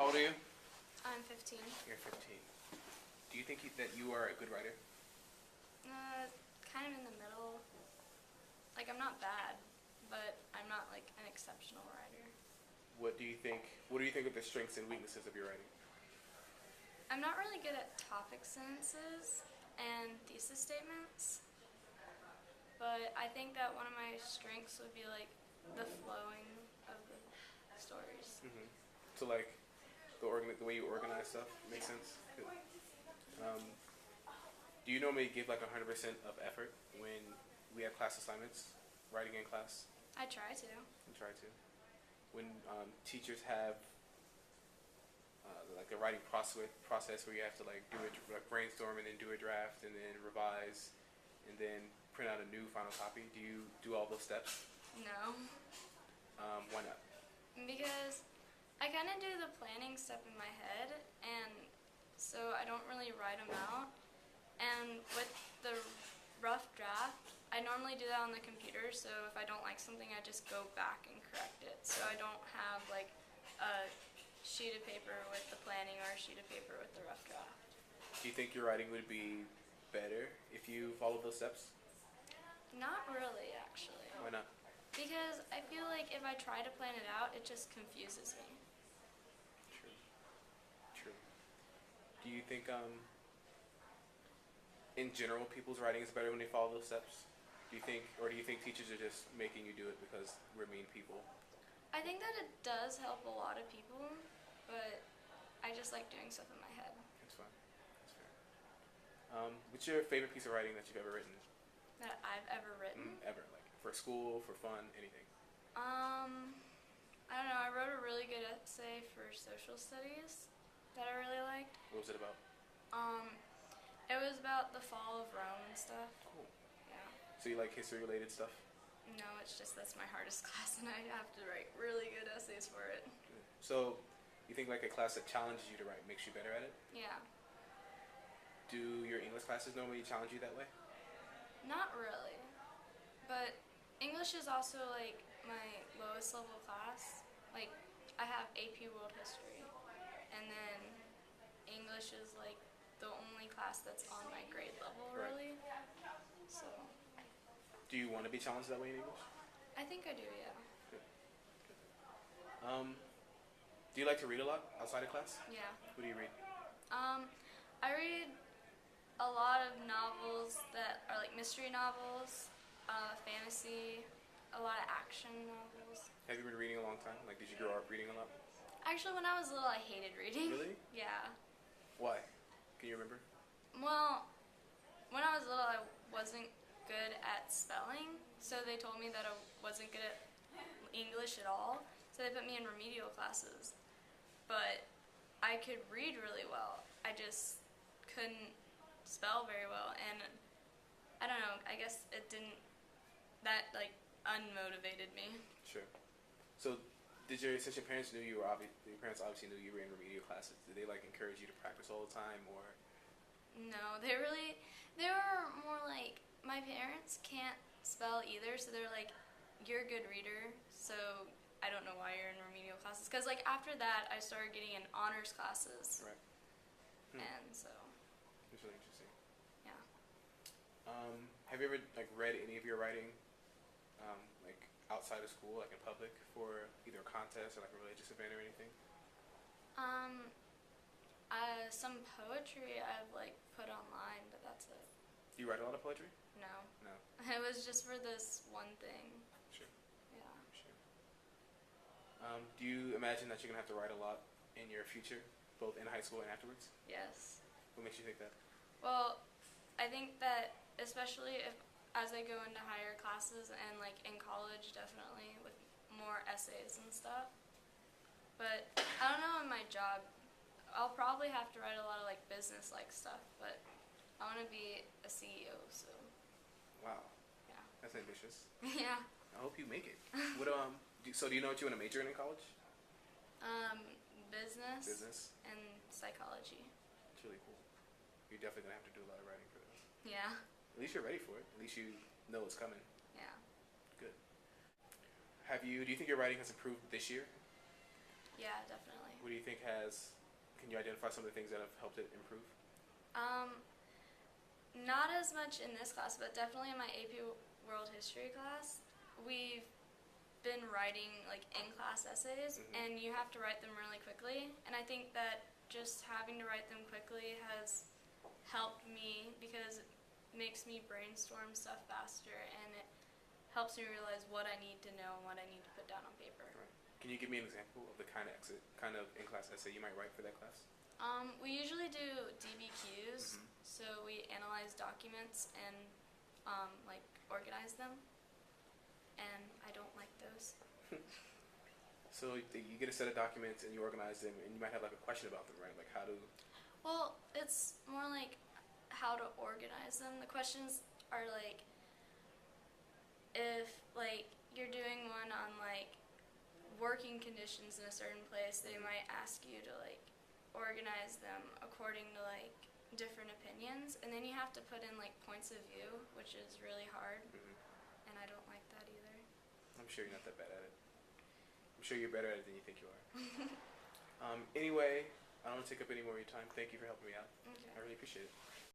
old are you? I'm 15. You're 15. Do you think that you are a good writer? Kind of in the middle. Like, I'm not bad, but I'm not, like, an exceptional writer. What do you think of the strengths and weaknesses of your writing? I'm not really good at topic sentences and thesis statements, but I think that one of my strengths would be, like, the flowing of the stories. So like the way you organize stuff makes sense. Um, do you normally give like 100% of effort when we have class assignments, writing in class? I try to. I try to. When teachers have like a writing process where you have to like do a like brainstorm and then do a draft and then revise and then print out a new final copy, do you do all those steps? No. Why not? Because I kind of do the planning step in my head, and so I don't really write them out. And with the rough draft, I normally do that on the computer, so if I don't like something, I just go back and correct it. So I don't have like a sheet of paper with the planning or a sheet of paper with the rough draft. Do you think your writing would be better if you followed those steps? Not really, actually. Why not? Because I feel like if I try to plan it out, it just confuses me. True. True. Do you think, in general, people's writing is better when they follow those steps? Do you think teachers are just making you do it because we're mean people? I think that it does help a lot of people, but I just like doing stuff in my head. That's fine. That's fair. What's your favorite piece of writing that you've ever written? That I've ever written? Ever, like for school, for fun, anything. I don't know. I wrote a really good essay for social studies that I really liked. What was it about? It was about the fall of Rome and stuff. Cool. Yeah. So you like history-related stuff? No, it's just that's my hardest class, and I have to write really good essays for it. Good. So you think like a class that challenges you to write makes you better at it? Yeah. Do your English classes normally challenge you that way? Not really. But English is also like my lowest level class. Like I have AP World History, and then English is like the only class that's on my grade level, Right. really. So Do you want to be challenged that way in English? I think I do, yeah. Good. Do you like to read a lot outside of class? Yeah. What do you read? I read a lot of novels that are like mystery novels, fantasy, a lot of action novels. Have you been reading a long time? Like, did you grow up reading a lot? Actually, when I was little, I hated reading. Really? Yeah. Why? Can you remember? Well, when I was little, I wasn't good at spelling, so they told me that I wasn't good at English at all, so they put me in remedial classes. But I could read really well. I just couldn't spell very well, and I don't know, I guess it didn't, that like unmotivated me. Sure. So, since your parents knew your parents obviously knew you were in remedial classes, did they like encourage you to practice all the time, or? No, they were more like, my parents can't spell either, so they're like, you're a good reader, so I don't know why you're in remedial classes. Because like after that, I started getting in honors classes. Right. And so, That's really interesting. yeah. Have you ever like read any of your writing, like outside of school, like in public, for either a contest or like a religious event or anything? Some poetry I've like put online, but that's it. Do you write a lot of poetry? No. No. It was just for this one thing. Sure. Yeah. Sure. Do you imagine that you're gonna have to write a lot in your future, both in high school and afterwards? Yes. What makes you think that? Well, I think that especially if as I go into higher classes and like in college, definitely with more essays and stuff. But I don't know in my job, I'll probably have to write a lot of like business like stuff, but I want to be a CEO, so Wow. yeah. That's ambitious. Yeah. I hope you make it. What so do you know what you want to major in college? Business. Business. And psychology. It's really cool. You're definitely gonna have to do a lot of writing for this. Yeah. At least you're ready for it. At least you know it's coming. Yeah. Good. Do you think your writing has improved this year? Yeah, definitely. What do you think has? Can you identify some of the things that have helped it improve? Not as much in this class, but definitely in my AP World History class. We've been writing like in-class essays, and you have to write them really quickly. And I think that just having to write them quickly has helped me because it makes me brainstorm stuff faster, and it helps me realize what I need to know and what I need to put down on paper. Right. Can you give me an example of the kind of in-class essay you might write for that class? We usually do DBQs, so we analyze documents and like organize them, and I don't like those. So you get a set of documents and you organize them, and you might have like a question about them, right? Like how to. Well, it's more like how to organize them. The questions are like if like you're doing one on like working conditions in a certain place, they might ask you to like organize them according to like different opinions, and then you have to put in like points of view, which is really hard, and I don't like that either. I'm sure you're not that bad at it. I'm sure you're better at it than you think you are. Anyway, I don't want to take up any more of your time. Thank you for helping me out. Okay. I really appreciate it.